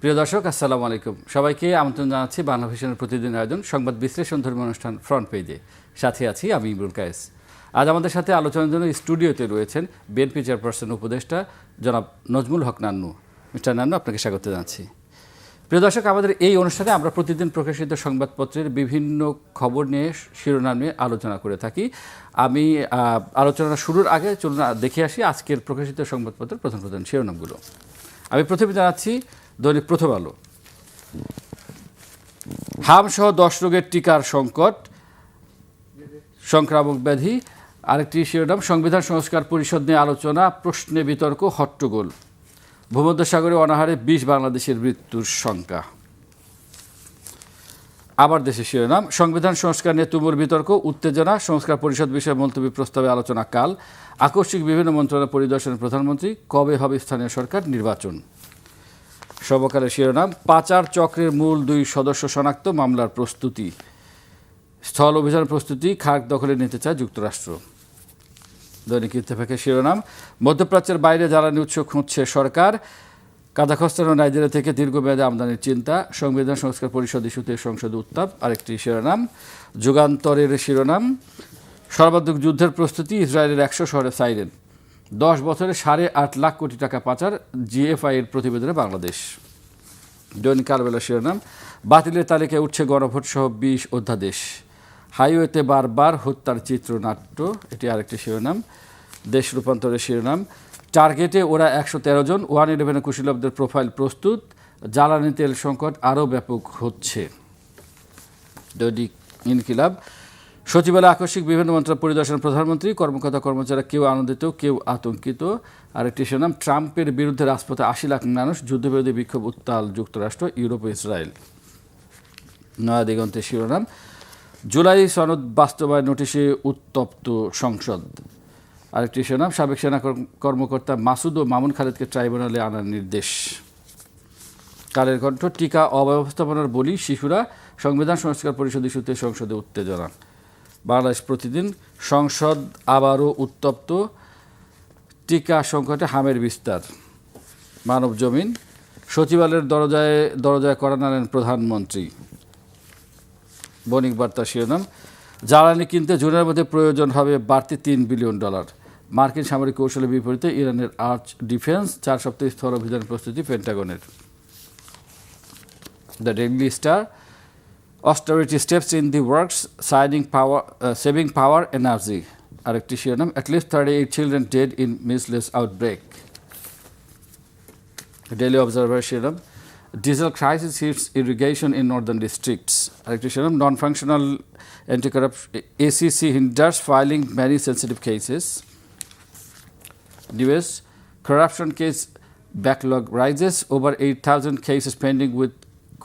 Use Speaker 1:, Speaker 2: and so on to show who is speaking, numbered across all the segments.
Speaker 1: প্রিয় দর্শক, আসসালামু আলাইকুম। সবাইকে আমন্ত্রণ জানাচ্ছি বাংলা ভিশনের প্রতিদিন আয়োজন সংবাদ বিশ্লেষণ ধর্মী অনুষ্ঠান ফ্রন্ট পেজে। সাথে আছি আমি ইমরুল কায়েস। আজ আমাদের সাথে আলোচনার জন্য স্টুডিওতে রয়েছেন বিএনপি চেয়ারপারসন উপদেষ্টা জনাব নজমুল হক নান্নু। মিস্টার নান্নু, আপনাকে স্বাগত জানাচ্ছি। প্রিয় দর্শক, আমাদের এই অনুষ্ঠানে আমরা প্রতিদিন প্রকাশিত সংবাদপত্রের বিভিন্ন খবর নিয়ে শিরোনাম নিয়ে আলোচনা করে থাকি। আমি আলোচনা শুরুর আগে চলুন দেখে আসি আজকের প্রকাশিত সংবাদপত্রের প্রধান প্রধান শিরোনামগুলো। আমি প্রথমে জানাচ্ছি দৈনিক প্রথম আলো। হামসহ 10 রোগের টিকার সংকট, সংক্রামক ব্যাধি। আরেকটি শিরোনাম, সংবিধান সংস্কার পরিষদ নিয়ে আলোচনা, প্রশ্নে বিতর্ক, হট্টগোল। ভূমধ্যসাগরে অনাহারে 20 বাংলাদেশের মৃত্যুর শঙ্কা। আবার দেশের শিরোনাম, সংবিধান সংস্কার নিয়ে তুমুল বিতর্ক, উত্তেজনা, সংস্কার পরিষদ বিষয়ে মুলতবি প্রস্তাবে আলোচনা কাল। আকস্মিক বিভিন্ন মন্ত্রণালয় পরিদর্শনের প্রধানমন্ত্রী, কবে হবে স্থানীয় সরকার নির্বাচন। সর্বকালের শিরোনাম, পাচার চক্রের মূল 2 সদস্য শনাক্ত, মামলার প্রস্তুতি। স্থল অভিযান প্রস্তুতি, খার্ক দখলে নিতে চায় যুক্তরাষ্ট্র। দৈনিক ইত্তেফাকের শিরোনাম, মধ্যপ্রাচ্যের বাইরে জ্বালানি উৎস খুঁজছে সরকার, কাজাখস্তান ও নাইজেরিয়া থেকে দীর্ঘমেয়াদে আমদানির চিন্তা, সংবিধান সংস্কার পরিষদ ইস্যুতে সংসদে উত্তাপ। আরেকটি শিরোনাম, যুগান্তরের শিরোনাম, সর্বাধিক যুদ্ধের প্রস্তুতি, ইসরায়েলের 100 শহরে সাইরেন। 10 বছরে 8.5 লাখ কোটি টাকা পাচার, জিএফআই এর প্রতিবেদনে বাংলাদেশ। দৈনিক কালবেলা শিরোনাম, বাতিলের তালিকায় উঠছে গণভোট সহ 20 অধ্যাদেশ, হাইওয়েতে বারবার হত্যার চিত্রনাট্য। এটি আরেকটি শিরোনাম। দেশ রূপান্তরের শিরোনাম, টার্গেটে ওরা 113 জন, 111 কুশীলবদের প্রোফাইল প্রস্তুত, জ্বালানি তেল সংকট আরও ব্যাপক হচ্ছে। দৈনিক ইনকিলাব, সচিবালয়ে আকস্মিক বিভিন্ন মন্ত্রণালয় পরিদর্শন প্রধানমন্ত্রী, কর্মকর্তা কর্মচারীরা কেউ আনন্দিত কেউ আতঙ্কিত। আরেকটি শিরোনাম, ট্রাম্পের বিরুদ্ধে রাজপথে 80 লাখ মানুষ, যুদ্ধবিরোধী বিক্ষোভ উত্তাল যুক্তরাষ্ট্র, ইউরোপ ও ইসরায়েল। নয়া দিগন্তের শিরোনাম, জুলাই সনদ বাস্তবায়ন নোটিশে উত্তপ্ত সংসদ। আরেকটি শিরোনাম, সাবেক সেনা কর্মকর্তা মাসুদ ও মামুন খালেদকে ট্রাইব্যুনালে আনার নির্দেশ। কালের কণ্ঠ, টিকা অব্যবস্থাপনার বলি শিশুরা, সংবিধান সংস্কার পরিষদ ইস্যুতে সংসদে উত্তেজনা। বাংলাদেশ প্রতিদিন, সংসদ আবারও উত্তপ্ত, টিকা সংকটে হামের বিস্তার। মানব জমিন, সচিবালয়ের দরজায় কড়া নাড়লেন প্রধানমন্ত্রী। বণিক বার্তা শিরোনাম, জ্বালানি কিনতে জুনের মধ্যে প্রয়োজন হবে বাড়তি $3 বিলিয়ন। মার্কিন সামরিক কৌশলের বিপরীতে ইরানের আর্চ ডিফেন্স, 4 সপ্তাহে স্থল অভিযান প্রস্তুতি পেন্টাগনের। The Daily Star, austerity steps in the works, saving power energy. আরেকটি শিরোনাম, at least 38 children dead in measles outbreak. Daily Observer শিরোনাম, diesel crisis hits irrigation in northern districts. আরেকটি শিরোনাম, non-functional anti-corruption ACC hinders filing many sensitive cases. US, corruption case backlog rises, over 8,000 cases pending with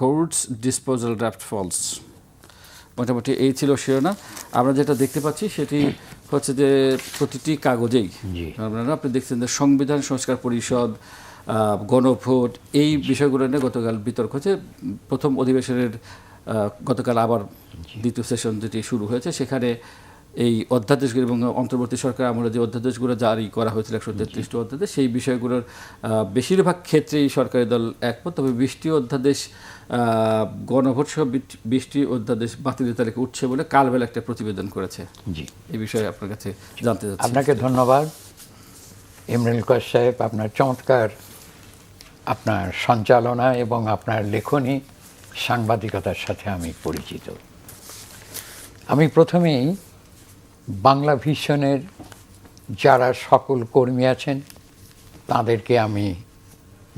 Speaker 1: courts, disposal draft falls. মোটামুটি এই ছিল শিরোনাম। আমরা যেটা দেখতে পাচ্ছি সেটি হচ্ছে যে প্রতিটি কাগজেই আপনি দেখছেন যে সংবিধান সংস্কার পরিষদ, গণভোট, এই বিষয়গুলো নিয়ে গতকাল বিতর্ক হচ্ছে। প্রথম অধিবেশনের গতকাল আবার দ্বিতীয় সেশন যেটি শুরু হয়েছে, সেখানে এই অধ্যাদেশগুলো এবং অন্তর্বর্তী সরকার আমলে যে অধ্যাদেশগুলো জারি করা হয়েছিল 133টি অধ্যাদেশ, সেই বিষয়গুলোর বেশিরভাগ ক্ষেত্রেই সরকারি দল একমত। তবে 20টি অধ্যাদেশ গণভোট সহ 20টি অধ্যাদেশ বাতিলের তালিকা উঠছে বলে কালবেলা একটা প্রতিবেদন করেছে। জি, এই বিষয়ে আপনার কাছে জানতে চাচ্ছি।
Speaker 2: আপনাকে ধন্যবাদ ইমরুল কায়েস সাহেব, আপনার চমৎকার আপনার সঞ্চালনা এবং আপনার লেখনী সাংবাদিকতার সাথে আমি পরিচিত। আমি প্রথমেই বাংলা ভিশনের যারা সকল কর্মী আছেন তাদেরকে আমি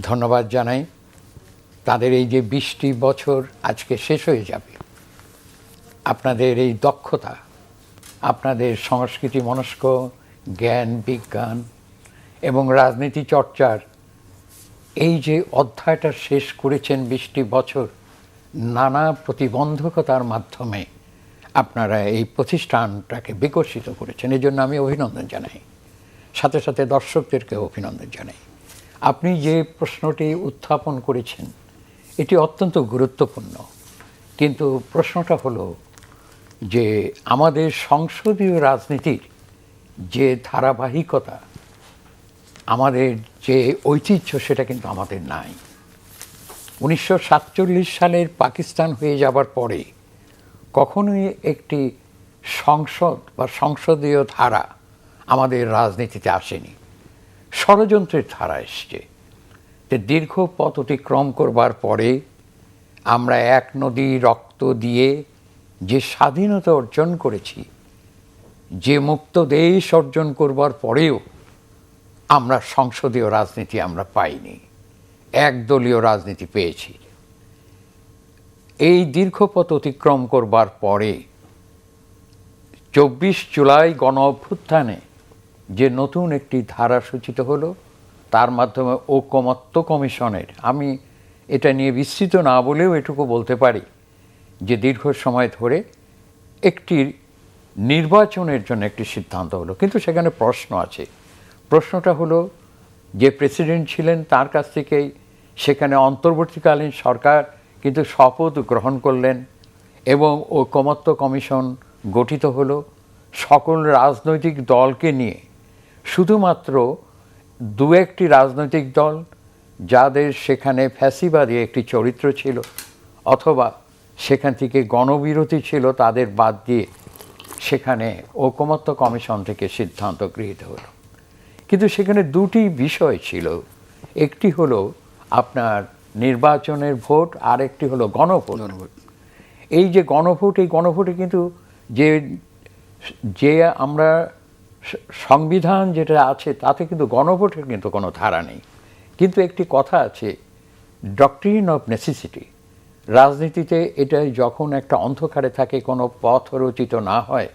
Speaker 2: ধন্যবাদ জানাই। তাদের এই যে 20টি বছর আজকে শেষ হয়ে যাবে, আপনাদের এই দক্ষতা, আপনাদের সংস্কৃতি মনস্ক জ্ঞান বিজ্ঞান এবং রাজনীতি চর্চার এই যে অধ্যায়টা শেষ করেছেন 20টি বছর, নানা প্রতিবন্ধকতার মাধ্যমে আপনারা এই প্রতিষ্ঠানটাকে বিকশিত করেছেন। এই জন্য আমি অভিনন্দন জানাই, সাথে সাথে দর্শকদেরকে অভিনন্দন জানাই। আপনি যে প্রশ্নটি উত্থাপন করেছেন এটি অত্যন্ত গুরুত্বপূর্ণ, কিন্তু প্রশ্নটা হলো যে আমাদের সংসদীয় রাজনীতির যে ধারাবাহিকতা, আমাদের যে ঐতিহ্য, সেটা কিন্তু আমাদের নাই। 1947 সালের পাকিস্তান হয়ে যাবার পরে কখনোই একটি সংসদ বা সংসদীয় ধারা আমাদের রাজনীতিতে আসেনি, ষড়যন্ত্রের ধারা এসছে। যে দীর্ঘ পথ অতিক্রম করবার পরে আমরা এক নদী রক্ত দিয়ে যে স্বাধীনতা অর্জন করেছি, যে মুক্ত দেশ অর্জন করবার পরেও আমরা সংসদীয় রাজনীতি আমরা পাইনি, একদলীয় রাজনীতি পেয়েছি। এই দীর্ঘ পথ অতিক্রম করবার পরে 24 জুলাই গণ অভ্যুত্থানে যে নতুন একটি ধারা সূচিত হলো, তার মাধ্যমে ঐকমত্য কমিশনের, আমি এটা নিয়ে বিস্তৃত না বলেও এটুকু বলতে পারি যে দীর্ঘ সময় ধরে একটি নির্বাচনের জন্য একটি সিদ্ধান্ত হলো। কিন্তু সেখানে প্রশ্ন আছে। প্রশ্নটা হলো, যে প্রেসিডেন্ট ছিলেন তার কাছ থেকেই সেখানে অন্তর্বর্তীকালীন সরকার কিন্তু শপথ গ্রহণ করলেন এবং ঐকমত্য কমিশন গঠিত হলো সকল রাজনৈতিক দলকে নিয়ে। শুধুমাত্র দু একটি রাজনৈতিক দল যাদের সেখানে ফ্যাসিবাদী একটি চরিত্র ছিল অথবা সেখান থেকে গণবিরোধী ছিল, তাদের বাদ দিয়ে সেখানে ঐকমত্য কমিশন থেকে সিদ্ধান্ত গৃহীত হলো। কিন্তু সেখানে দুটি বিষয় ছিল, একটি হলো আপনার নির্বাচনের ভোট, আর একটি হলো গণভোট। এই যে গণভোট, এই গণভোটে কিন্তু যে আমরা সংবিধান যেটা আছে তাতে কিন্তু গণভোটের কিন্তু কোনো ধারা নেই। কিন্তু একটি কথা আছে, ডক্ট্রিন অফ নেসেসিটি। রাজনীতিতে এটাই যখন একটা অন্ধকারে থাকে, কোনো পথ রচিত না হয়,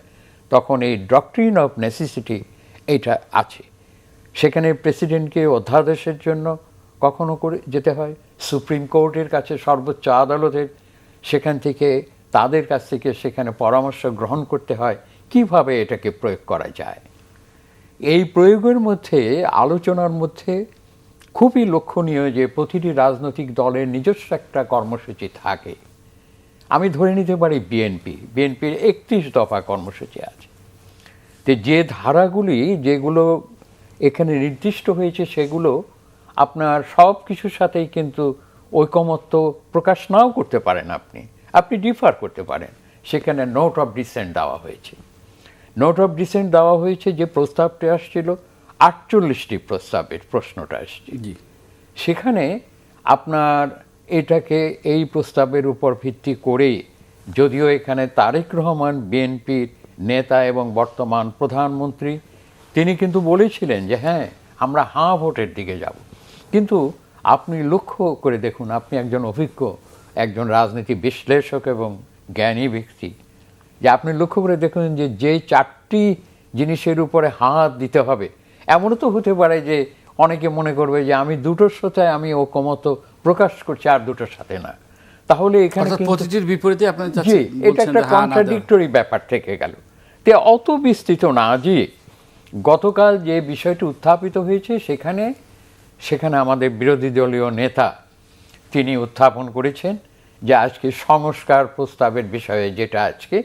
Speaker 2: তখন এই ডক্ট্রিন অফ নেসেসিটি এইটা আছে। সেখানে প্রেসিডেন্টকে অধ্যাদেশের জন্য কখনো করে যেতে হয় সুপ্রিম কোর্টের কাছে, সর্বোচ্চ আদালতের, সেখান থেকে তাদের কাছ থেকে সেখানে পরামর্শ গ্রহণ করতে হয় কিভাবে এটাকে প্রয়োগ করা যায়। এই প্রয়োগের মধ্যে, আলোচনার মধ্যে খুবই লক্ষণীয় যে প্রতিটি রাজনৈতিক দলের নিজস্ব একটা কর্মসূচি থাকে। আমি ধরে নিতে পারি বিএনপির 31 দফা কর্মসূচি আছে। তো যে ধারাগুলি যেগুলো এখানে নির্দিষ্ট হয়েছে সেগুলো আপনার সব কিছুর সাথেই কিন্তু ঐকমত্য প্রকাশ নাও করতে পারেন, আপনি ডিফার করতে পারেন। সেখানে নোট অফ ডিসেন্ট দেওয়া হয়েছে। নোট অফ ডিসেন্ট দেওয়া হয়েছে, যে প্রস্তাবটি আসছিল 48টি প্রস্তাবের প্রশ্নটা আসছে। সেখানে আপনার এটাকে এই প্রস্তাবের উপর ভিত্তি করে, যদিও এখানে তারেক রহমান বিএনপির নেতা এবং বর্তমান প্রধানমন্ত্রী, তিনি কিন্তু বলেছিলেন যে হ্যাঁ আমরা হাঁ ভোটের দিকে যাব। কিন্তু আপনি লক্ষ্য করে দেখুন, আপনি একজন অভিজ্ঞ একজন রাজনীতি বিশ্লেষক এবং জ্ঞানী ব্যক্তি, যে আপনি লক্ষ্য করে দেখুন যে 4টি জিনিসের উপরে হাত দিতে হবে, এমনও তো হতে পারে যে অনেকে মনে করবে যে আমি দুটোর সাথে আমি ঐকমত্য প্রকাশ করছি আর দুটোর সাথে না। তাহলে এখানে
Speaker 1: প্রতিটির বিপরীতে আপনি
Speaker 2: এটা একটা কন্ট্রাডিক্টরি ব্যাপার থেকে গেল। তে অত বিস্তৃত না, যে গতকাল যে বিষয়টি উত্থাপিত হয়েছে সেখানে আমাদের বিরোধী দলীয় নেতা তিনি উত্থাপন করেছেন যে আজকে সংস্কার প্রস্তাবের বিষয়ে, যেটা আজকে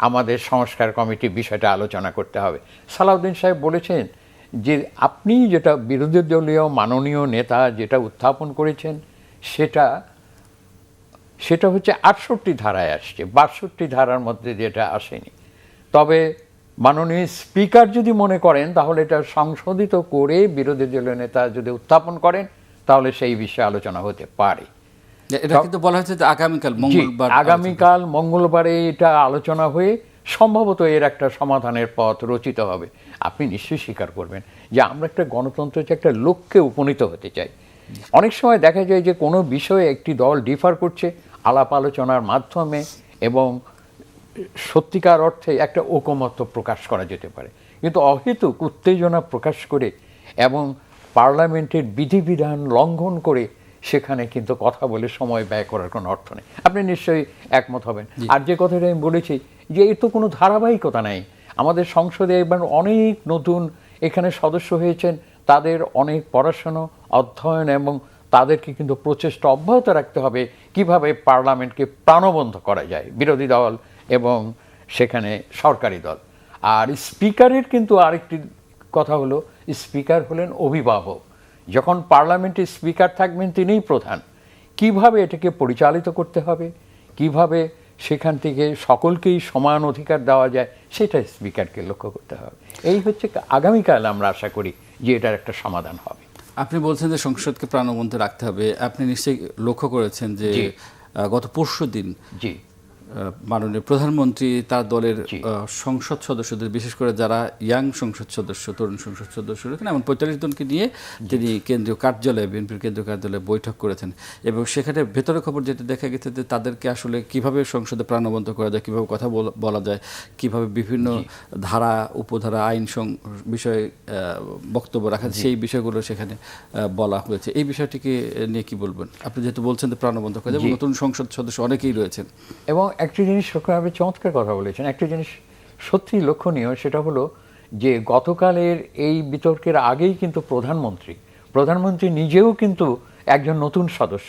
Speaker 2: আমাদের সংস্কার কমিটি বিষয়টা আলোচনা করতে হবে। সালাউদ্দিন সাহেব বলেছেন যে আপনি যেটা বিরোধী দলীয় মাননীয় নেতা যেটা উত্থাপন করেছেন সেটা হচ্ছে 68 ধারায় আসছে, 62 ধারার মধ্যে যেটা আসেনি। তবে মাননীয় স্পিকার যদি মনে করেন তাহলে এটা সংশোধিত করে বিরোধী দলীয় নেতা যদি উত্থাপন করেন তাহলে সেই বিষয়ে আলোচনা হতে পারে।
Speaker 1: এটা কিন্তু বলা হয়েছে যে
Speaker 2: আগামীকাল মঙ্গলবারে এটা আলোচনা হয়ে সম্ভবত এর একটা সমাধানের পথ রচিত হবে। আপনি নিশ্চয়ই স্বীকার করবেন যে আমরা একটা গণতন্ত্র যে একটা লক্ষ্যে উপনীত হতে চাই। অনেক সময় দেখা যায় যে কোনো বিষয়ে একটি দল ডিফার করছে, আলাপ আলোচনার মাধ্যমে এবং সত্যিকার অর্থে একটা ঐকমত্য প্রকাশ করা যেতে পারে। কিন্তু অহেতুক উত্তেজনা প্রকাশ করে এবং পার্লামেন্টের বিধিবিধান লঙ্ঘন করে সেখানে কিন্তু কথা বলে সময় ব্যয় করার কোনো অর্থ নেই। আপনি নিশ্চয়ই একমত হবেন। আর যে কথাটা আমি বলেছি যে এর তো কোনো ধারাবাহিকতা নাই। আমাদের সংসদে এবার অনেক নতুন এখানে সদস্য হয়েছেন, তাদের অনেক পড়াশুনো অধ্যয়ন এবং তাদেরকে কিন্তু প্রচেষ্টা অব্যাহত রাখতে হবে কিভাবে পার্লামেন্টকে প্রাণবন্ধ করা যায়, বিরোধী দল এবং সেখানে সরকারি দল। আর স্পিকারের কিন্তু আরেকটি কথা হলো, স্পিকার হলেন অভিভাবক। যখন পার্লামেন্টের স্পিকার থাকবেন তিনিই প্রধান, কিভাবে এটাকে পরিচালিত করতে হবে, কিভাবে সেখান থেকে সকলকেই সমান অধিকার দেওয়া যায়, সেটা স্পিকারকে লক্ষ্য করতে হবে। এই হচ্ছে আগামীকাল আমরা আশা করি যে এটার একটা সমাধান হবে।
Speaker 1: আপনি বলছেন যে সংসদকে প্রাণবন্ত রাখতে হবে। আপনি নিশ্চয়ই লক্ষ্য করেছেন যে গত পরশুদিন
Speaker 2: জি
Speaker 1: মাননীয় প্রধানমন্ত্রী তার দলের
Speaker 2: জি।
Speaker 1: সংসদ সদস্যদের, বিশেষ করে যারা ইয়াং সংসদ সদস্য, তরুণ সংসদ সদস্য রয়েছেন, এমন 45 জনকে নিয়ে তিনি কেন্দ্রীয় কার্যালয়ে, বিএনপির কেন্দ্রীয় কার্যালয়ে বৈঠক করেছেন। এবং সেখানে ভেতরের খবর যেটা দেখা গেছে যে তাদেরকে আসলে কিভাবে সংসদে প্রাণবন্ত করা যায়, কিভাবে কথা বলা যায়, কিভাবে বিভিন্ন ধারা উপধারা আইন বিষয়ে বক্তব্য রাখা, সেই বিষয়গুলো সেখানে বলা হয়েছে। এই বিষয়টিকে নিয়ে কি বলবেন? আপনি যেহেতু বলছেন যে প্রাণবন্ত করা যায়, এবং নতুন সংসদ সদস্য অনেকেই রয়েছেন।
Speaker 2: এবং একটি জিনিস লক্ষ্য, চমৎকার কথা বলেছেন, একটি জিনিস সত্যি লক্ষণীয়, সেটা হলো যে গতকালের এই বিতর্কের আগেই কিন্তু প্রধানমন্ত্রী নিজেও কিন্তু একজন নতুন সদস্য,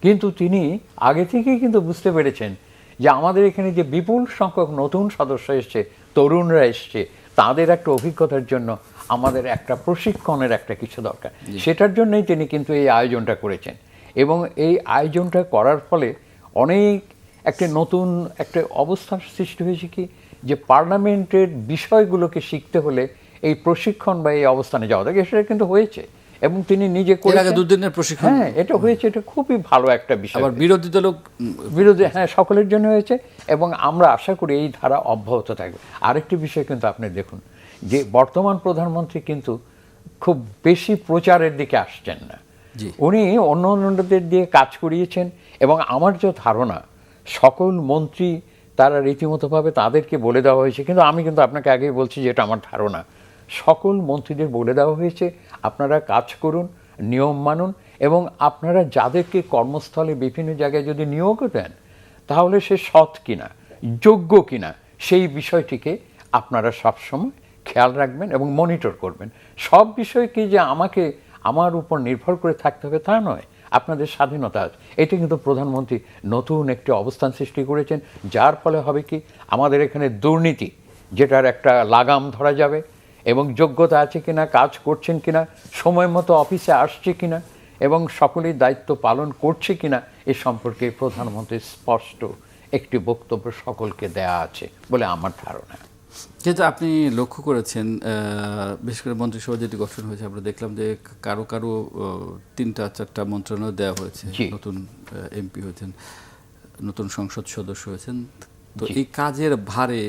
Speaker 2: কিন্তু তিনি আগে থেকেই কিন্তু বুঝতে পেরেছেন যে আমাদের এখানে যে বিপুল সংখ্যক নতুন সদস্য এসছে, তরুণরা এসছে, তাদের একটা অভিজ্ঞতার জন্য আমাদের একটা প্রশিক্ষণের একটা কিছু দরকার। সেটার জন্যই তিনি কিন্তু এই আয়োজনটা করেছেন। এবং এই আয়োজনটা করার ফলে অনেক একটা নতুন একটা অবস্থার সৃষ্টি হয়েছে, কি যে পার্লামেন্টের বিষয়গুলোকে শিখতে হলে এই প্রশিক্ষণ বা এই অবস্থানে যাওয়া থাকে, সেটা কিন্তু হয়েছে। এবং তিনি নিজে করে
Speaker 1: 2 দিনের প্রশিক্ষণ,
Speaker 2: হ্যাঁ এটা হয়েছে, এটা খুবই ভালো একটা বিষয়।
Speaker 1: আবার বিরোধী দল,
Speaker 2: হ্যাঁ, সকলের জন্য হয়েছে, এবং আমরা আশা করি এই ধারা অব্যাহত থাকবে। আরেকটি বিষয় কিন্তু আপনি দেখুন যে বর্তমান প্রধানমন্ত্রী কিন্তু খুব বেশি প্রচারের দিকে আসছেন না, উনি অন্যদের দিয়ে কাজ করিয়েছেন। এবং আমার যে ধারণা, সকল মন্ত্রী তারা রীতিমতোভাবে তাদেরকে বলে দেওয়া হয়েছে, কিন্তু আমি কিন্তু আপনাকে আগেই বলছি যে এটা আমার ধারণা, সকল মন্ত্রীদের বলে দেওয়া হয়েছে আপনারা কাজ করুন, নিয়ম মানুন, এবং আপনারা যাদেরকে কর্মস্থলে বিভিন্ন জায়গায় যদি নিয়োগও দেন, তাহলে সে সৎ কিনা, যোগ্য কিনা, সেই বিষয়টিকে আপনারা সবসময় খেয়াল রাখবেন এবং মনিটর করবেন। সব বিষয় কি যে আমার উপর নির্ভর করে থাকতে হবে তা নয়, আপনাদের স্বাধীনতা আছে। এটা কিন্তু প্রধানমন্ত্রী নতুন একটি অবস্থান সৃষ্টি করেছেন, যার ফলে হবে কি আমাদের এখানে দুর্নীতি যেটার একটা লাগাম ধরা যাবে, এবং যোগ্যতা আছে কিনা, কাজ করছেন কিনা, সময় মতো অফিসে আসছে কিনা, এবং সকলেই দায়িত্ব পালন করছে কিনা, এ সম্পর্কে প্রধানমন্ত্রীর স্পষ্ট একটি বক্তব্য সকলকে দেয়া আছে বলে আমার ধারণা।
Speaker 1: যেহেতু আপনি লক্ষ্য করেছেন, বিশেষ করে মন্ত্রিসভা যেটি গঠন হয়েছে, আমরা দেখলাম যে কারো 3-4টা মন্ত্রণালয় দেওয়া হয়েছে, নতুন এমপি হয়েছেন, নতুন সংসদ সদস্য হয়েছেন। তো এই কাজের ভারে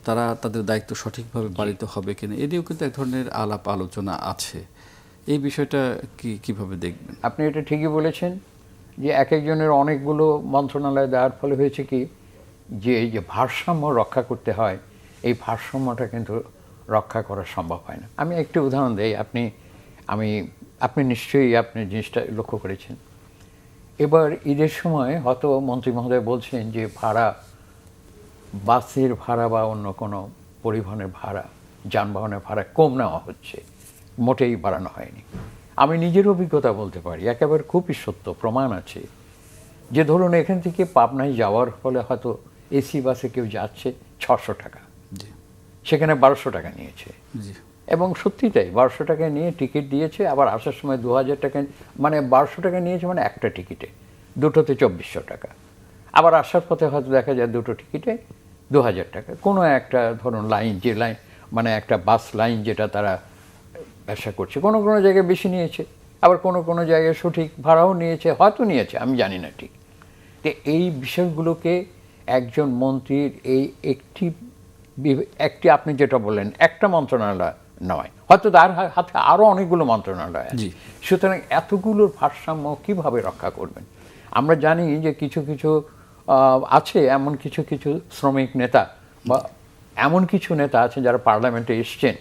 Speaker 1: তারা তাদের দায়িত্ব সঠিকভাবে পালিত হবে কিনা, এ নিয়েও কিন্তু এক ধরনের আলাপ আলোচনা আছে। এই বিষয়টা কিভাবে দেখবেন?
Speaker 2: আপনি এটা ঠিকই বলেছেন যে এক একজনের অনেকগুলো মন্ত্রণালয় দেওয়ার ফলে হয়েছে কি যে এই যে ভারসাম্য রক্ষা করতে হয়, এই ভারসাম্যটা কিন্তু রক্ষা করা সম্ভব হয় না। আমি একটি উদাহরণ দিই, আপনি নিশ্চয়ই আপনি জিনিসটা লক্ষ্য করেছেন। এবার ঈদের সময় হয়তো মন্ত্রী মহোদয় বলছেন যে বাসের ভাড়া বা অন্য কোনো পরিবহনের ভাড়া, যানবাহনের ভাড়া কম নেওয়া হচ্ছে, মোটেই বাড়ানো হয়নি। আমি নিজের অভিজ্ঞতা বলতে পারি, একেবারে খুবই সত্য, প্রমাণ আছে, যে ধরুন এখান থেকে পাবনায় যাওয়ার ফলে হয়তো এসি বাসে কেউ যাচ্ছে 600 টাকা, সেখানে 1200 টাকা নিয়েছে। এবং সত্যি তাই, 1200 টাকা নিয়ে টিকিট দিয়েছে, আবার আসার সময় 2000 টাকা, মানে 1200 টাকা নিয়েছে, মানে একটা টিকিটে, দুটোতে 2400 টাকা। আবার আসার পথে হয়তো দেখা যায় দুটো টিকিটে 2000 টাকা। কোনো একটা ধরুন লাইন, যে লাইন মানে একটা বাস লাইন যেটা তারা ব্যবসা করছে, কোনো কোনো জায়গায় বেশি নিয়েছে, আবার কোনো কোনো জায়গায় সঠিক ভাড়াও নিয়েছে, হয়তো নিয়েছে, আমি জানি না ঠিক। তো এই বিষয়গুলোকে একজন মন্ত্রীর এই একটি আপনি যেটা বললেন একটা মন্ত্রণালয় নয়, হয়তো তার হাতে আরও অনেকগুলো মন্ত্রণালয় আছে। সুতরাং এতগুলোর ভারসাম্য কীভাবে রক্ষা করবেন? আমরা জানি যে কিছু কিছু আছে এমন কিছু কিছু শ্রমিক নেতা বা এমন কিছু নেতা আছে যারা পার্লামেন্টে এসছেন,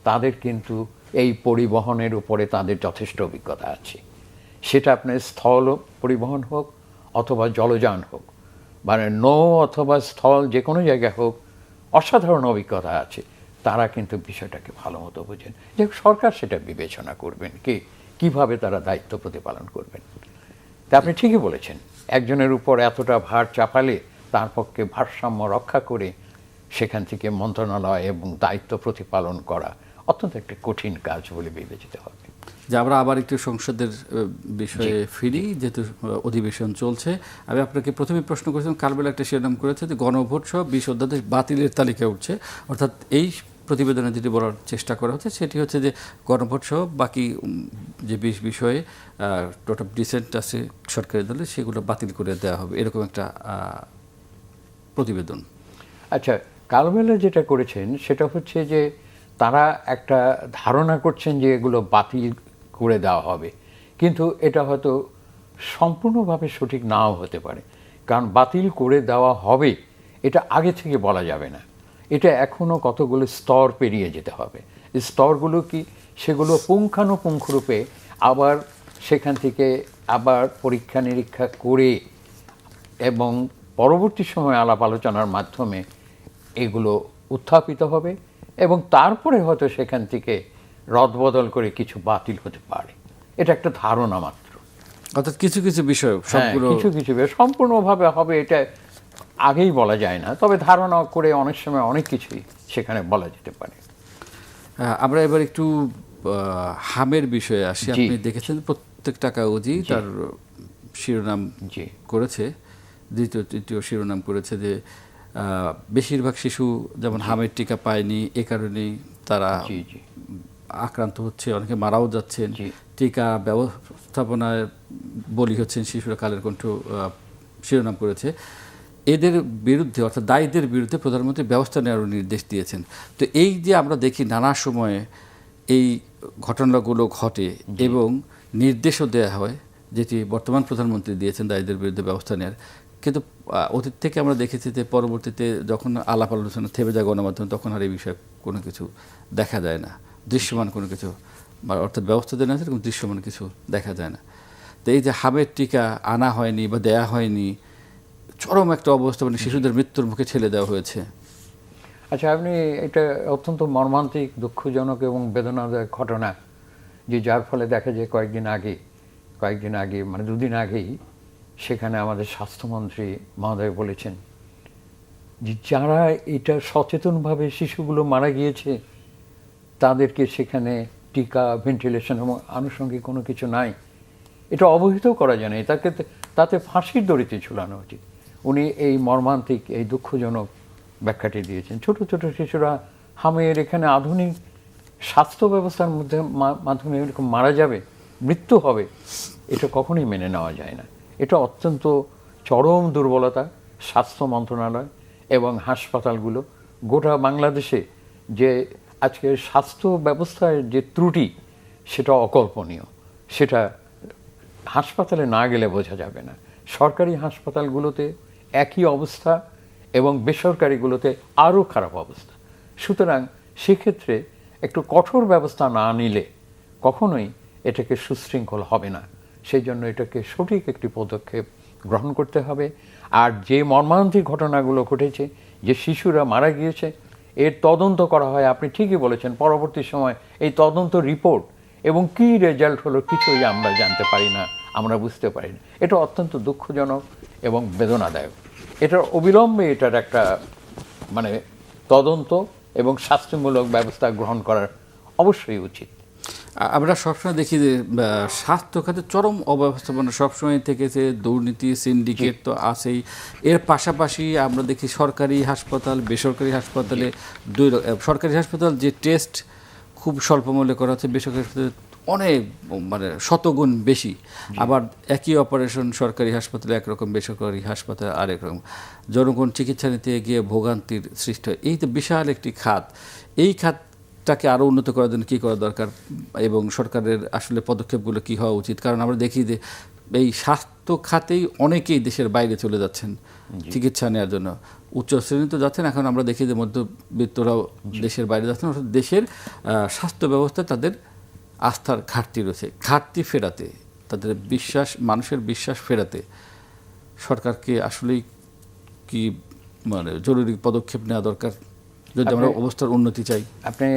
Speaker 2: তাদের কিন্তু এই পরিবহনের উপরে তাদের যথেষ্ট অভিজ্ঞতা আছে। সেটা আপনার স্থল পরিবহন হোক অথবা জলযান হোক, মানে নৌ অথবা স্থল যে কোনো জায়গায় হোক, অসাধারণ অভিজ্ঞতা আছে। তারা কিন্তু বিষয়টাকে ভালো মতো বোঝেন, যে সরকার সেটা বিবেচনা করবেন কিভাবে তারা দায়িত্ব প্রতিপালন করবেন। তা আপনি ঠিকই বলেছেন, একজনের উপর এতটা ভার চাপালে তার পক্ষে ভারসাম্য রক্ষা করে সেখান থেকে মন্ত্রণালয় এবং দায়িত্ব প্রতিপালন করা অত্যন্ত একটা কঠিন কাজ বলে বিবেচিত হবে।
Speaker 1: যে আমরা আবার একটু সংসদের বিষয়ে ফিরি, যেহেতু অধিবেশন চলছে। আমি আপনাকে প্রথমে প্রশ্ন করেছিলাম, কালবেলা একটা শিরোনাম করেছে যে গণভোট সহ 20 অধ্যাদেশ বাতিলের তালিকায় উঠছে। অর্থাৎ এই প্রতিবেদনে যেটি বলার চেষ্টা করা হচ্ছে সেটি হচ্ছে যে গণভোট সহ বাকি যে 20 বিষয়ে টোটাল ডিসেন্ট আছে সরকারি দলে, সেগুলো বাতিল করে দেওয়া হবে, এরকম একটা প্রতিবেদন।
Speaker 2: আচ্ছা, কালবেলা যেটা করেছেন সেটা হচ্ছে যে তারা একটা ধারণা করছেন যে এগুলো বাতিল করে দেওয়া হবে, কিন্তু এটা হয়তো সম্পূর্ণভাবে সঠিক নাও হতে পারে। কারণ বাতিল করে দেওয়া হবে এটা আগে থেকে বলা যাবে না, এটা এখনও কতগুলো স্তর পেরিয়ে যেতে হবে। এই স্তরগুলো কি, সেগুলো পুঙ্খানুপুঙ্খরূপে আবার সেখান থেকে আবার পরীক্ষা নিরীক্ষা করে এবং পরবর্তী সময় আলাপ আলোচনার মাধ্যমে এগুলো উত্থাপিত হবে এবং তারপরে হয়তো সেখান থেকে রদবদল করে কিছু বাতিল হতে পারে। এটা একটা ধারণা মাত্র।
Speaker 1: অর্থাৎ কিছু কিছু বিষয় সবগুলো
Speaker 2: কিছু কিছু সম্পূর্ণভাবে হবে এটা আগেই বলা যায় না, তবে ধারণা করে অনেক সময় অনেক কিছুই সেখানে বলা যেতে পারে।
Speaker 1: আমরা এবার একটু হামের বিষয়ে আসি। আপনি দেখেছেন প্রত্যেকটা কাগজই তার শিরোনাম করেছে, দ্বিতীয় তৃতীয় শিরোনাম করেছে যে বেশিরভাগ শিশু যেমন হামের টিকা পায়নি, এ কারণেই তারা আক্রান্ত হচ্ছে, অনেকে মারাও যাচ্ছেন। টিকা ব্যবস্থাপনায় বলি হচ্ছেন শিশুরা, কালের কণ্ঠ শিরোনাম করেছে। এদের বিরুদ্ধে অর্থাৎ দায়ীদের বিরুদ্ধে প্রধানমন্ত্রী ব্যবস্থা নেওয়ার নির্দেশ দিয়েছেন। তো এই যে আমরা দেখি নানা সময়ে এই ঘটনাগুলো ঘটে এবং নির্দেশও দেওয়া হয়, যেটি বর্তমান প্রধানমন্ত্রী দিয়েছেন দায়ীদের বিরুদ্ধে ব্যবস্থা নেওয়ার, কিন্তু অতীত থেকে আমরা দেখেছি যে পরবর্তীতে যখন আলাপ আলোচনা থেমে যায় গণমাধ্যমে, তখন আর এই বিষয়ে কোনো কিছু দেখা যায় না, দৃশ্যমান কোনো কিছু, অর্থাৎ ব্যবস্থা দেওয়া আছে কোনো দৃশ্যমান কিছু দেখা যায় না। তো এই যে হামের টিকা আনা হয়নি বা দেয়া হয়নি, চরম একটা অবস্থা, মানে শিশুদের মৃত্যুর মুখে ঠেলে দেওয়া হয়েছে।
Speaker 2: আচ্ছা, আপনি এটা অত্যন্ত মর্মান্তিক, দুঃখজনক এবং বেদনাদায়ক ঘটনা, যে যার ফলে দেখা যায় কয়েকদিন আগে মানে দুদিন আগেই সেখানে আমাদের স্বাস্থ্যমন্ত্রী মহোদয় বলেছেন যে যারা এটা সচেতনভাবে শিশুগুলো মারা গিয়েছে তাদেরকে সেখানে টিকা, ভেন্টিলেশন এবং আনুষঙ্গিক কোনো কিছু নাই, এটা অবহিত করা যায় না, তাতে ফাঁসির দড়িতে ঝুলানো উচিত। উনি এই মর্মান্তিক, এই দুঃখজনক ব্যাখ্যাটি দিয়েছেন। ছোট ছোট শিশুরা হামের এখানে আধুনিক স্বাস্থ্য ব্যবস্থার মাধ্যমে এরকম মারা যাবে, মৃত্যু হবে, এটা কখনোই মেনে নেওয়া যায় না। এটা অত্যন্ত চরম দুর্বলতা। স্বাস্থ্য মন্ত্রণালয় এবং হাসপাতালগুলো গোটা বাংলাদেশে যে আজকে স্বাস্থ্য ব্যবস্থায় যে ত্রুটি, সেটা অকল্পনীয়। সেটা হাসপাতালে না গেলে বোঝা যাবে না। সরকারি হাসপাতালগুলোতে একই অবস্থা এবং বেসরকারিগুলোতে আরও খারাপ অবস্থা। সুতরাং সেক্ষেত্রে একটু কঠোর ব্যবস্থা না নিলে কখনোই এটাকে সুশৃঙ্খল হবে না। সেই জন্য এটাকে সঠিক একটি পদক্ষেপ গ্রহণ করতে হবে। আর যে মর্মান্তিক ঘটনাগুলো ঘটেছে, যে শিশুরা মারা গিয়েছে, এর তদন্ত করা হয়। আপনি ঠিকই বলেছেন, পরবর্তী সময় এই তদন্ত রিপোর্ট এবং কী রেজাল্ট হলো কিছুই আমরা জানতে পারি না, আমরা বুঝতে পারি না। এটা অত্যন্ত দুঃখজনক এবং বেদনাদায়ক। এটার অবিলম্বে এটার একটা মানে তদন্ত এবং শাস্তিমূলক ব্যবস্থা গ্রহণ করার অবশ্যই উচিত।
Speaker 1: আমরা সবসময় দেখি যে স্বাস্থ্য খাতে চরম অব্যবস্থাপনা সবসময় থেকেছে, দুর্নীতি, সিন্ডিকেট তো আছেই। এর পাশাপাশি আমরা দেখি সরকারি হাসপাতাল, বেসরকারি হাসপাতালে সরকারি হাসপাতাল যে টেস্ট খুব স্বল্প মূল্যে করা হচ্ছে, বেসরকারি হাসপাতালে অনেক মানে শতগুণ বেশি। আবার একই অপারেশন সরকারি হাসপাতালে একরকম, বেসরকারি হাসপাতালে আরেক রকম। জনগণ চিকিৎসা নিতে গিয়ে ভোগান্তির সৃষ্টি হয়। এই তো বিশাল একটি খাত, এই খাতটাকে আরও উন্নত করার জন্য কী করা দরকার এবং সরকারের আসলে পদক্ষেপগুলো কী হওয়া উচিত? কারণ আমরা দেখি যে এই স্বাস্থ্য খাতেই অনেকেই দেশের বাইরে চলে যাচ্ছেন চিকিৎসা নেওয়ার জন্য। উচ্চ শ্রেণী তো যাচ্ছেন, এখন আমরা দেখি যে মধ্যবিত্তরাও দেশের বাইরে যাচ্ছেন। অর্থাৎ দেশের স্বাস্থ্য ব্যবস্থা তাদের আস্থার ঘাটতি রয়েছে। ঘাটতি ফেরাতে, তাদের বিশ্বাস, মানুষের বিশ্বাস ফেরাতে সরকারকে আসলেই কি মানে জরুরি পদক্ষেপ নেওয়া দরকার যদি আমরা অবস্থার উন্নতি চাই।
Speaker 2: আপনি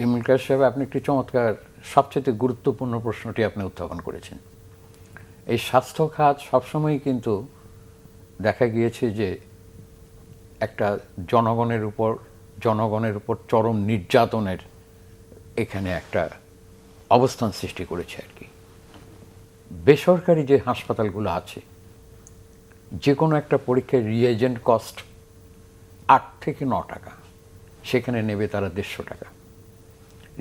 Speaker 2: ইমরুল সাহেব, আপনি একটি চমৎকার, সবচেয়ে গুরুত্বপূর্ণ প্রশ্নটি আপনি উত্থাপন করেছেন। এই স্বাস্থ্য খাত সবসময় কিন্তু দেখা গিয়েছে যে একটা জনগণের উপর চরম নির্যাতনের এখানে একটা অবস্থান সৃষ্টি করেছে আর কি। বেসরকারি যে হাসপাতালগুলো আছে, যে কোনো একটা পরীক্ষার রিএজেন্ট কস্ট 8 থেকে 9 টাকা, সেখানে নেবে তারা 150 টাকা।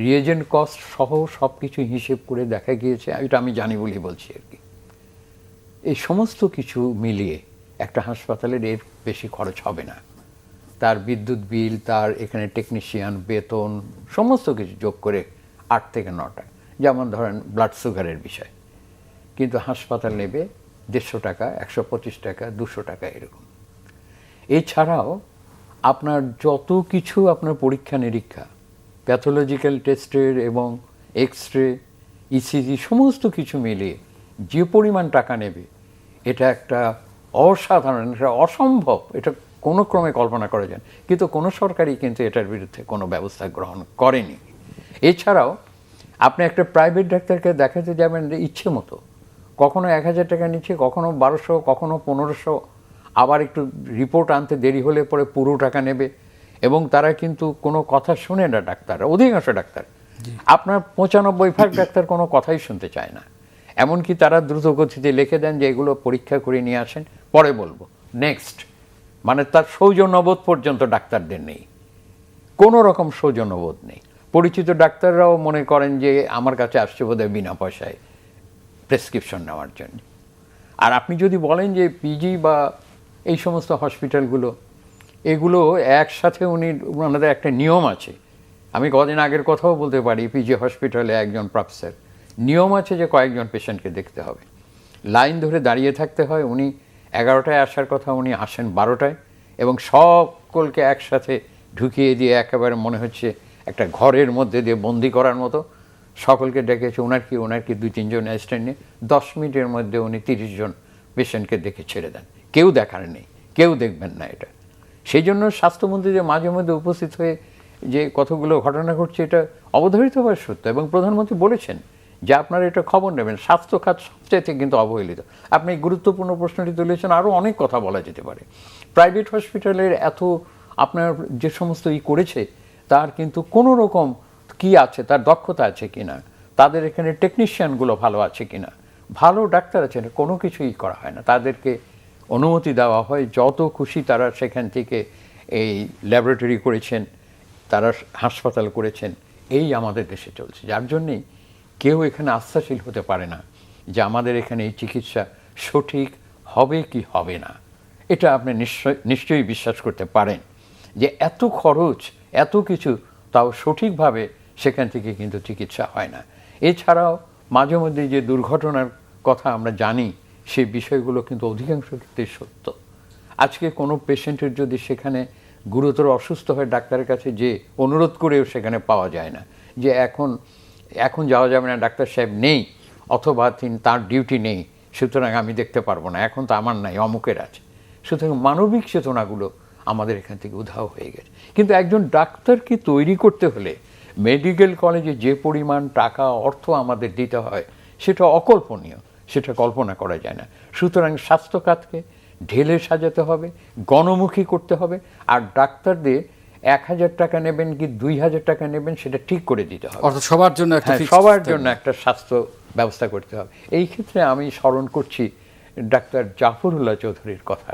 Speaker 2: রিএজেন্ট কস্ট সহ সব কিছু হিসেব করে দেখা গিয়েছে, এটা আমি জানি বলেই বলছি আর কি, এই সমস্ত কিছু মিলিয়ে একটা হাসপাতালের এর বেশি খরচ হবে না। তার বিদ্যুৎ বিল, তার এখানে টেকনিশিয়ান বেতন, সমস্ত কিছু যোগ করে 8 থেকে 9 টাকা। যেমন ধরেন ব্লাড সুগারের বিষয়, কিন্তু হাসপাতাল নেবে 150 টাকা, 125 টাকা, 200 টাকা এরকম। এছাড়াও আপনার যত কিছু আপনার পরীক্ষা নিরীক্ষা, প্যাথোলজিক্যাল টেস্টের এবং এক্স রে, ইসিজি, সমস্ত কিছু মিলিয়ে যে পরিমাণ টাকা নেবে, এটা একটা অসাধারণ, এটা অসম্ভব, এটা কোনো ক্রমে কল্পনা করা যায় না। কিন্তু কোনো সরকারই কিন্তু এটার বিরুদ্ধে কোনো ব্যবস্থা গ্রহণ করেনি। এছাড়াও আপনি একটা প্রাইভেট ডাক্তারকে দেখাতে যাবেন ইচ্ছে মতো, কখনো 1000 টাকা নিচ্ছে, কখনো 1200, কখনো 1500, আবার একটু রিপোর্ট আনতে দেরি হলে পরে পুরো টাকা নেবে। এবং তারা কিন্তু কোনো কথা শুনে না ডাক্তার, অধিকাংশ ডাক্তার, আপনার 95% ডাক্তার কোনো কথাই শুনতে চায় না। এমনকি তারা দ্রুত গতিতে লিখে দেন যে এগুলো পরীক্ষা করে নিয়ে আসেন, পরে বলবো, নেক্সট। মানে তার সৌজন্যবোধ পর্যন্ত ডাক্তারদের নেই, কোনো রকম সৌজন্যবোধ নেই। পরিচিত ডাক্তাররাও মনে করেন যে আমার কাছে আসছে বোধহয় বিনা পয়সায় প্রেসক্রিপশন নেওয়ার জন্য। আর আপনি যদি বলেন যে পিজি বা এই সমস্ত হসপিটালগুলো, এগুলো একসাথে ওনাদের একটা নিয়ম আছে। আমি কদিন আগের কথাও বলতে পারি, পিজি হসপিটালে একজন প্রফেসর, নিয়ম আছে যে কয়েকজন পেশেন্টকে দেখতে হবে, লাইন ধরে দাঁড়িয়ে থাকতে হয়। উনি 11টায় আসার কথা, উনি আসেন 12টায়, এবং সকলকে একসাথে ঢুকিয়ে দিয়ে একেবারে মনে হচ্ছে একটা ঘরের মধ্যে দিয়ে বন্দি করার মতো সকলকে ডেকেছে। ওনার কি 2-3 জন অ্যাসিস্ট্যান্ট নিয়ে 10 মিনিটের মধ্যে উনি 30 জন পেশেন্টকে দেখে ছেড়ে দেন। কেউ দেখার নেই, কেউ দেখবেন না এটা। সেই জন্য স্বাস্থ্যমন্ত্রী যে মাঝে মধ্যে উপস্থিত হয়ে যে কতগুলো ঘটনা ঘটছে, এটা অবধারিতভাবে সত্য। এবং প্রধানমন্ত্রী বলেছেন যে আপনারা এটা খবর নেবেন, স্বাস্থ্য খাত সবচাইতে কিন্তু অবহেলিত। আপনি গুরুত্বপূর্ণ প্রশ্নটি তুলেছেন, আরও অনেক কথা বলা যেতে পারে। প্রাইভেট হসপিটালের এত আপনার যে সমস্ত করেছে, তার কিন্তু কোনো রকম কি আছে, তার দক্ষতা আছে কিনা, তাদের এখানে টেকনিশিয়ানগুলো ভালো আছে কিনা, ভালো ডাক্তার আছে না, কোনো কিছুই করা হয় না। তাদেরকে অনুমতি দেওয়া হয় যত খুশি, তারা সেখান থেকে এই ল্যাবরেটরি করেছেন, তারা হাসপাতাল করেছেন। এই আমাদের দেশে চলছে, যার জন্যেই কেউ এখানে আস্থাশীল হতে পারে না যে আমাদের এখানে এই চিকিৎসা সঠিক হবে কি হবে না। এটা আপনি নিশ্চয়ই বিশ্বাস করতে পারেন যে এত খরচ, এত কিছু, তাও সঠিকভাবে সেখান থেকে কিন্তু চিকিৎসা হয় না। এছাড়াও মাঝে মধ্যে যে দুর্ঘটনার কথা আমরা জানি, সেই বিষয়গুলো কিন্তু অধিকাংশ ক্ষেত্রে সত্য। আজকে কোনো পেশেন্টের যদি সেখানে গুরুতর অসুস্থ হয়, ডাক্তারের কাছে যে অনুরোধ করেও সেখানে পাওয়া যায় না, যে এখন যাওয়া যাবে না, ডাক্তার সাহেব নেই, অথবা তার ডিউটি নেই, সুতরাং আমি দেখতে পারবো না, এখন তো আমার নাই, অমুকের আছে। সুতরাং মানবিক চেতনাগুলো আমাদের এখান থেকে উধাও হয়ে গেছে। কিন্তু একজন ডাক্তারকে তৈরি করতে হলে মেডিকেল কলেজে যে পরিমাণ টাকা অর্থ আমাদের দিতে হয়, সেটা অকল্পনীয়, সেটা কল্পনা করা যায় না। সুতরাং স্বাস্থ্য খাতকে ঢেলে সাজাতে হবে, গণমুখী করতে হবে, আর ডাক্তারদের 1000 টাকা নেবেন কি 2000 টাকা নেবেন সেটা ঠিক করে দিতে হবে।
Speaker 1: অর্থাৎ সবার জন্য একটা
Speaker 2: সবার জন্য একটা স্বাস্থ্য ব্যবস্থা করতে হবে। এই ক্ষেত্রে আমি স্মরণ করছি ডাক্তার জাফরুল্লাহ চৌধুরীর কথা।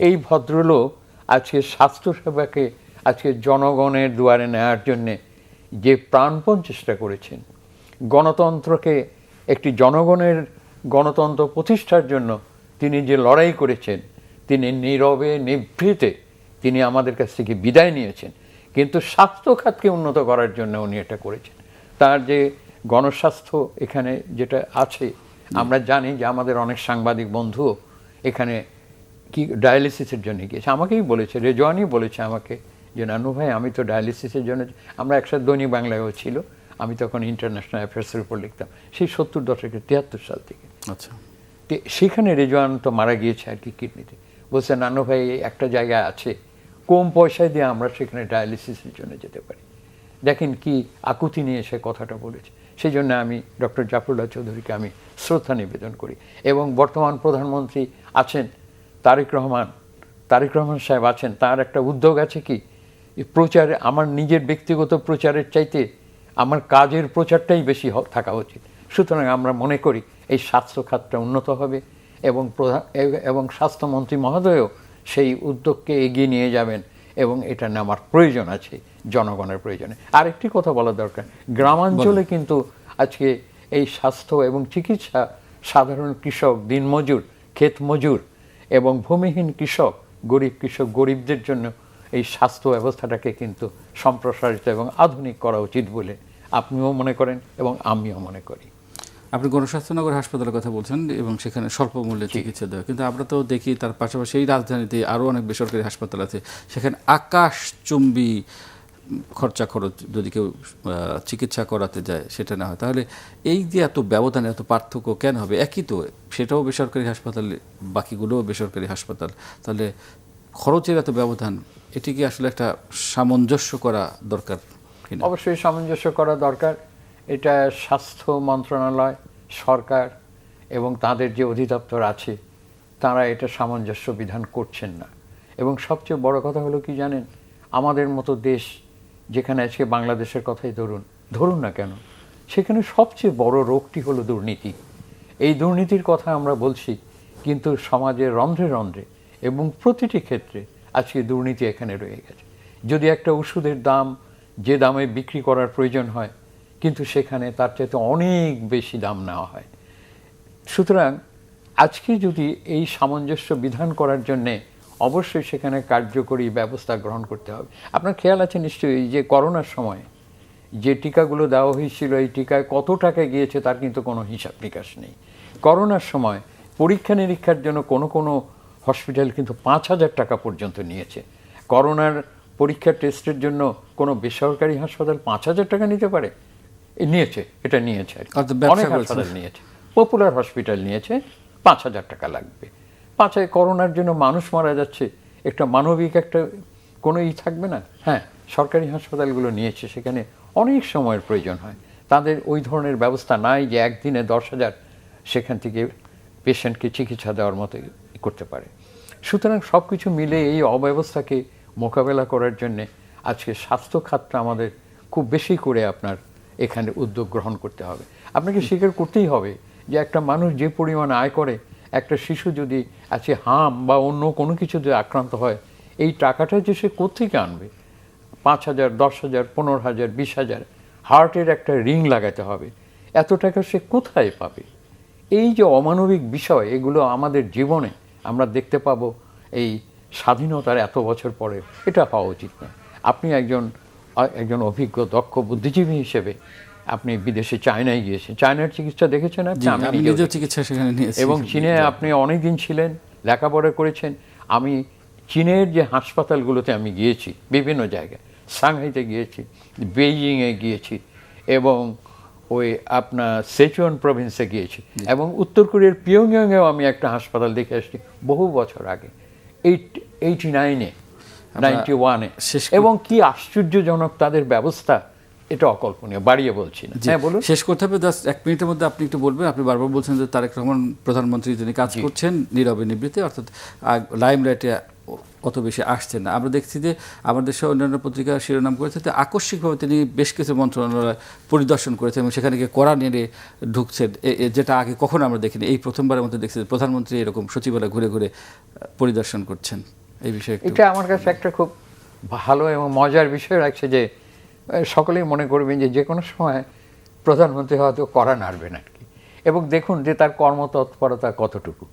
Speaker 2: এই ভদ্রলোক আজকে স্বাস্থ্যসেবাকে আজকে জনগণের দুয়ারে নেওয়ার জন্যে যে প্রাণপণ চেষ্টা করেছেন, গণতন্ত্রকে একটি জনগণের গণতন্ত্র প্রতিষ্ঠার জন্য তিনি যে লড়াই করেছেন, তিনি নীরবে নিভৃতে তিনি আমাদের কাছ থেকে বিদায় নিয়েছেন, কিন্তু স্বাস্থ্য খাতকে উন্নত করার জন্য উনি এটা করেছেন। তার যে গণস্বাস্থ্য এখানে যেটা আছে, আমরা জানি যে আমাদের অনেক সাংবাদিক বন্ধু এখানে কি ডায়ালিসিসের জন্য গিয়েছে, আমাকেই বলেছে, রেজওয়ানই বলেছে আমাকে যে নানু ভাই আমি তো ডায়ালিসিসের জন্য, আমরা একসাথে দৈনিক বাংলায়ও ছিল, আমি তখন ইন্টারন্যাশনাল অ্যাফেয়ার্সের উপর লিখতাম, সেই 70 দশকের 73 সাল থেকে।
Speaker 1: আচ্ছা,
Speaker 2: সেখানে রেজওয়ান তো মারা গিয়েছে আর কি কিডনিতে, বলছে নানু ভাই একটা জায়গা আছে, কম পয়সায় দিয়ে আমরা সেখানে ডায়ালিসিসের জন্য যেতে পারি। দেখেন কি আকুতি নিয়ে সে কথাটা বলেছে। সেই জন্য আমি ডক্টর জাফরুল্লাহ চৌধুরীকে আমি শ্রদ্ধা নিবেদন করি। এবং বর্তমান প্রধানমন্ত্রী আছেন তারেক রহমান সাহেব আছেন, তার একটা উদ্যোগ আছে কি প্রচারে, আমার নিজের ব্যক্তিগত প্রচারের চাইতে আমার কাজের প্রচারটাই বেশি থাকা উচিত। সুতরাং আমরা মনে করি এই স্বাস্থ্য খাতটা উন্নত হবে এবং স্বাস্থ্যমন্ত্রী মহোদয়ও সেই উদ্যোগকে এগিয়ে নিয়ে যাবেন এবং এটা নেওয়ার প্রয়োজন আছে জনগণের প্রয়োজনে। আরেকটি কথা বলা দরকার, গ্রামাঞ্চলে কিন্তু আজকে এই স্বাস্থ্য এবং চিকিৎসা সাধারণ কৃষক, দিনমজুর, ক্ষেত মজুর এবং ভূমিহীন কৃষক, গরিবদের জন্য এই স্বাস্থ্য ব্যবস্থাটাকে কিন্তু সম্প্রসারিত এবং আধুনিক করা উচিত বলে আপনিও মনে করেন এবং আমিও মনে করি।
Speaker 1: আপনি গণস্বাস্থ্যনগর হাসপাতালের কথা বলছেন এবং সেখানে স্বল্প মূল্যে চিকিৎসা দেওয়া, কিন্তু আমরা তো দেখি তার পাশাপাশি এই রাজধানীতে আরও অনেক বেসরকারি হাসপাতাল আছে, সেখানে আকাশচুম্বী খরচ যদি কেউ চিকিৎসা করাতে যায় সেটা না হয়, তাহলে এই যে এত ব্যবধান, এত পার্থক্য কেন হবে? একই তো, সেটাও বেসরকারি হাসপাতাল, বাকিগুলোও বেসরকারি হাসপাতাল, তাহলে খরচের এত ব্যবধান, এটি কি আসলে একটা সামঞ্জস্য করা দরকার?
Speaker 2: অবশ্যই সামঞ্জস্য করা দরকার। এটা স্বাস্থ্য মন্ত্রণালয়, সরকার এবং তাদের যে অধিদপ্তর আছে তারা এটা সামঞ্জস্য বিধান করছেন না। এবং সবচেয়ে বড় কথা হলো কি জানেন, আমাদের মতো দেশ যেখানে আজকে বাংলাদেশের কথাই ধরুন না কেন, সেখানে সবচেয়ে বড় রোগটি হলো দুর্নীতি। এই দুর্নীতির কথা আমরা বলছি, কিন্তু সমাজের রন্ধ্রে রন্ধ্রে এবং প্রতিটি ক্ষেত্রে আজকে দুর্নীতি এখানে রয়ে গেছে। যদি একটা ওষুধের দাম যে দামে বিক্রি করার প্রয়োজন হয়, কিন্তু সেখানে তার চাইতে অনেক বেশি দাম নেওয়া হয়। সুতরাং আজকে যদি এই সামঞ্জস্য বিধান করার জন্যে অবশ্যই সেখানে কার্যকরী ব্যবস্থা গ্রহণ করতে হবে। আপনার খেয়াল আছে নিশ্চয়ই যে করোনার সময় যে টিকাগুলো দেওয়া হয়েছিল, এই টিকায় কত টাকা গিয়েছে তার কিন্তু কোনো হিসাব নিকাশ নেই। করোনার সময় পরীক্ষা নিরীক্ষার জন্য কোনো হসপিটাল কিন্তু 5,000 টাকা পর্যন্ত নিয়েছে। করোনার পরীক্ষা টেস্টের জন্য কোনো বেসরকারি হাসপাতাল 5,000 টাকা নিতে পারে? এটা নিয়েছে অনেক হাসপাতাল নিয়েছে। পপুলার হসপিটাল নিয়েছে 5,000 টাকা লাগবে। করোনার জন্য মানুষ মারা যাচ্ছে, একটা মানবিক একটা কোনো থাকবে না? হ্যাঁ, সরকারি হাসপাতালগুলো নিয়েছে, সেখানে অনেক সময়ের প্রয়োজন হয়। তাদের ওই ধরনের ব্যবস্থা নাই যে একদিনে 10,000 সেখান থেকে পেশেন্টকে চিকিৎসা দেওয়ার মতো করতে পারে। সুতরাং সব কিছু মিলে এই অব্যবস্থাকে মোকাবেলা করার জন্যে আজকে স্বাস্থ্য খাতটা আমাদের খুব বেশি করে আপনার এখানে উদ্যোগ গ্রহণ করতে হবে। আপনাকে স্বীকার করতেই হবে যে একটা মানুষ যে পরিমাণ আয় করে, একটা শিশু যদি আজকে হাম বা অন্য কোনো কিছু যদি আক্রান্ত হয়, এই টাকাটা যে সে কোত্থেকে আনবে? 5,000, 10,000, 15,000, 20,000 হার্টের একটা রিং লাগাতে হবে, এত টাকা সে কোথায় পাবে? এই যে অমানবিক বিষয়, এগুলো আমাদের জীবনে আমরা দেখতে পাবো এই স্বাধীনতার এত বছর পরে। এটা হওয়া উচিত না। আপনি একজন অভিজ্ঞ দক্ষ বুদ্ধিজীবী হিসেবে আপনি বিদেশে চায়নায় গিয়েছেন, চায়নার চিকিৎসা দেখেছেন
Speaker 1: আমি নিজেও চিকিৎসা সেখানে নিয়েছি,
Speaker 2: এবং চীনে আপনি অনেকদিন ছিলেন, লেখাপড়া করেছেন। আমি চীনের যে হাসপাতালগুলোতে আমি গিয়েছি, বিভিন্ন জায়গায়, সাংহাইতে গিয়েছি, বেইজিংয়ে গিয়েছি এবং ওই আপনার সেচুয়ান প্রভিন্সে গিয়েছি এবং উত্তর কোরিয়ার পিয়ংইয়ংয়েও আমি একটা হাসপাতাল দেখে আসছি বহু বছর আগে, 89-এ, 91-এ। এবং কি আশ্চর্যজনক তাদের ব্যবস্থা, এটা অকল্পনীয়, বাড়িয়ে বলছি না। হ্যাঁ, বলুন।
Speaker 1: শেষ করতে হবে, জাস্ট 1 মিনিটের মধ্যে আপনি একটু বলবেন। আপনি বারবার বলছেন যে তারেক রহমান প্রধানমন্ত্রী যিনি কাজ করছেন নীরবে নিবৃত্তে, অর্থাৎ লাইমলাইটে অত বেশি আসছেন না। আমরা দেখছি যে আমাদের দেশে অন্যান্য পত্রিকা শিরোনাম করেছে যে আকস্মিকভাবে তিনি বেশ কিছু মন্ত্রণালয় পরিদর্শন করেছেন এবং সেখানে গিয়ে কড়া নেড়ে ঢুকছেন, যেটা আগে কখনো আমরা দেখিনি। এই প্রথমবারের মধ্যে দেখছি যে প্রধানমন্ত্রী এরকম সচিবালয় ঘুরে ঘুরে পরিদর্শন করছেন। এই বিষয়ে
Speaker 2: এটা আমার কাছে একটা খুব ভালো এবং মজার বিষয় লাগছে যে সকলেই মনে করবেন যে কোনো সময় প্রধানমন্ত্রী হয়তো কড়া নাড়বেন আর কি। এবং দেখুন যে তার কর্মতৎপরতা কতটুকু।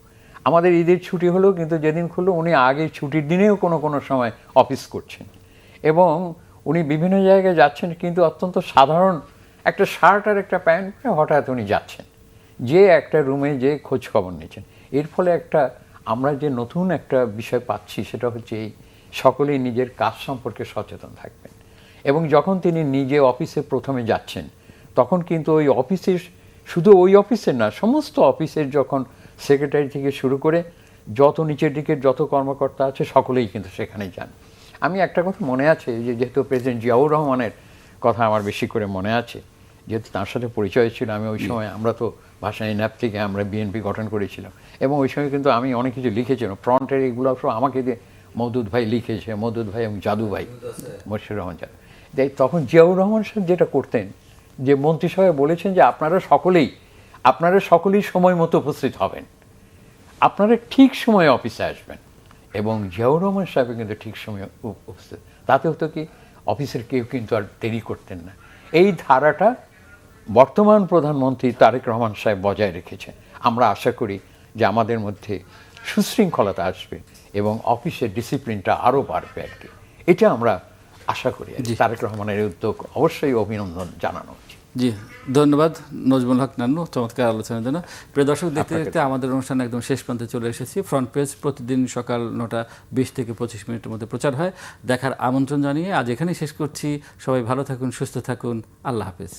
Speaker 2: আমাদের ঈদের ছুটি হলো, কিন্তু যেদিন খুললো উনি আগে ছুটির দিনেও কোনো সময় অফিস করছেন এবং উনি বিভিন্ন জায়গায় যাচ্ছেন, কিন্তু অত্যন্ত সাধারণ একটা শার্ট আর একটা প্যান্ট পরে হঠাৎ উনি যাচ্ছেন, যে একটা রুমে যে খোঁজ খবর নিচ্ছেন। এর ফলে আমরা যে নতুন একটা বিষয় পাচ্ছি, সেটা হচ্ছে এই সকলেই নিজের কাজ সম্পর্কে সচেতন থাকবেন। এবং যখন তিনি নিজে অফিসে প্রথমে যাচ্ছেন, তখন কিন্তু ওই অফিসের, শুধু ওই অফিসের না, সমস্ত অফিসের, যখন সেক্রেটারি থেকে শুরু করে যত নিচের দিকের যত কর্মকর্তা আছে সকলেই কিন্তু সেখানে যান। আমি একটা কথা মনে আছে যে যেহেতু প্রেসিডেন্ট জিয়াউর রহমানের কথা আমার বেশি করে মনে আছে, যেহেতু তার সাথে পরিচয় ছিল। আমি ওই সময়, আমরা তো ভাসানী ন্যাপ থেকে আমরা বিএনপি গঠন করেছিলাম এবং ওই সময় কিন্তু আমি অনেক কিছু লিখেছিলাম, ফ্রন্টের এগুলো সব আমাকে দিয়ে মওদুদ ভাই লিখেছে, মওদুদ ভাই এবং জাদু ভাই, মশিউর রহমান জাদু। তখন জিয়াউর রহমান সাহেব যেটা করতেন, যে মন্ত্রিসভায় বলেছেন যে আপনারা সকলেই সময় মতো উপস্থিত হবেন, আপনারা ঠিক সময়ে অফিসে আসবেন। এবং জিয়াউর রহমান সাহেব কিন্তু ঠিক সময়ে উপস্থিত, তাতে হতো কি অফিসের কেউ কিন্তু আর দেরি করতেন না। এই ধারাটা বর্তমান প্রধানমন্ত্রী তারেক রহমান সাহেব বজায় রেখেছেন। আমরা আশা করি যে আমাদের মধ্যে সুশৃঙ্খলতা আসবে এবং অফিসের ডিসিপ্লিনটা আরও বাড়বে আর কি। এটা আমরা আশা করি। তারেক রহমানের এই উদ্যোগ অবশ্যই অভিনন্দন জানানো উচিত।
Speaker 1: জি, ধন্যবাদ নজমুল হক নান্নু চমৎকার আলোচনার জন্য। প্রিয় দর্শক, দেখতে দেখতে আমাদের অনুষ্ঠান একদম শেষ প্রান্তে চলে এসেছি। ফ্রন্ট পেজ প্রতিদিন সকাল 9:20 থেকে 25 মিনিটের মধ্যে প্রচার হয়। দেখার আমন্ত্রণ জানিয়ে আজ এখানেই শেষ করছি। সবাই ভালো থাকুন, সুস্থ থাকুন, আল্লাহ হাফেজ।